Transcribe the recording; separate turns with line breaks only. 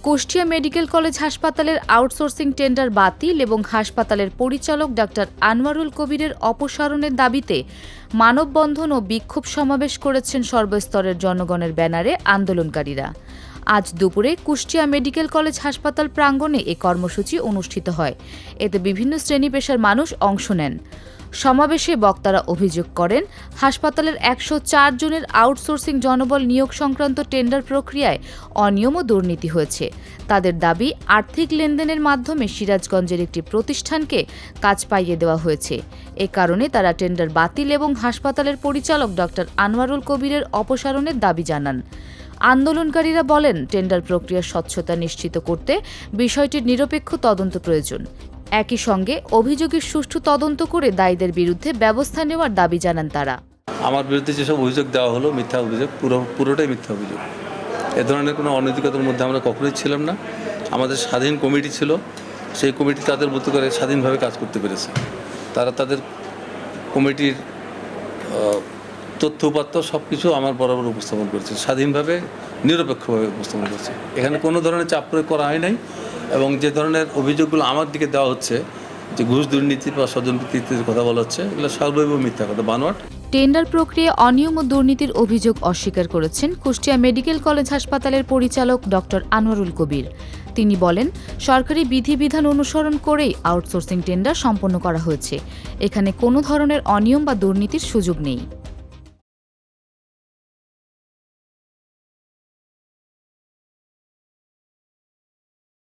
Kushtia medical college হাসপাতালের outsourcing tender বাতিল এবং হাসপাতালের পরিচালক ডাক্তার আনোয়ারুল কবিরের অপসারণের দাবিতে মানববন্ধন ও বিক্ষোভ সমাবেশ করেছেন সর্বস্তরের জনগণের ব্যানারে আন্দোলনকারীরা। আজ দুপুরে কুষ্টিয়া মেডিকেল কলেজ হাসপাতাল প্রাঙ্গণে এ কর্মসূচি অনুষ্ঠিত হয়। এতে বিভিন্ন শ্রেণী পেশার মানুষ অংশ নেন। সমাবেশে বক্তারা অভিযোগ করেন, হাসপাতালের ১০৪ জনের আউটসোর্সিং জনবল নিয়োগ সংক্রান্ত টেন্ডার প্রক্রিয়ায় অনিয়ম ও দুর্নীতি হয়েছে। তাদের দাবি, আর্থিক লেনদেনের মাধ্যমে সিরাজগঞ্জের একটি প্রতিষ্ঠানকে কাজ পাইয়ে দেওয়া হয়েছে। এ কারণে তারা টেন্ডার বাতিল এবং হাসপাতালের পরিচালক ডক্টর আনোয়ারুল কবিরের অপসারণের দাবি জানান। আন্দোলনকারীরা বলেন, টেন্ডার প্রক্রিয়ার স্বচ্ছতা নিশ্চিত করতে বিষয়টির নিরপেক্ষ তদন্ত প্রয়োজন। একই সঙ্গে অভিযোগের সুষ্ঠু তদন্ত করে দায়ীদের বিরুদ্ধে ব্যবস্থা নেওয়ার দাবি জানান তারা।
আমার বিরুদ্ধে যেসব অভিযোগ দেওয়া হলো, মিথ্যা অভিযোগ, পুরোটাই মিথ্যা অভিযোগ। এ ধরনের কোনো অনৈতিকতার মধ্যে আমরা কখনোই ছিলাম না। আমাদের স্বাধীন কমিটি ছিল, সেই কমিটি তাদের মতো করে স্বাধীনভাবে কাজ করতে পেরেছে। তারা তাদের কমিটির তথ্য উপাত্ত সব কিছু আমার বরাবর উপস্থাপন করেছে, স্বাধীনভাবে নিরপেক্ষভাবে উপস্থাপন করেছে। এখানে কোনো ধরনের চাপ প্রয়োগ করা হয় নাই এবং যে ধরনের অভিযোগগুলো আমার দিকে দেওয়া হচ্ছে, যে ঘুষ দুর্নীতি বা স্বজনপ্রীতির কথা বলা হচ্ছে, এগুলো সর্বৈব মিথ্যা কথা, বানোয়াট।
টেন্ডার প্রক্রিয়ায় অনিয়ম ও দুর্নীতির অভিযোগ অস্বীকার করেছেন কুষ্টিয়া মেডিকেল কলেজ হাসপাতালের পরিচালক ডক্টর আনোয়ারুল কবির। তিনি বলেন, সরকারি বিধিবিধান অনুসরণ করেই আউটসোর্সিং টেন্ডার সম্পন্ন করা হয়েছে। এখানে কোনো ধরনের অনিয়ম বা দুর্নীতির সুযোগ নেই।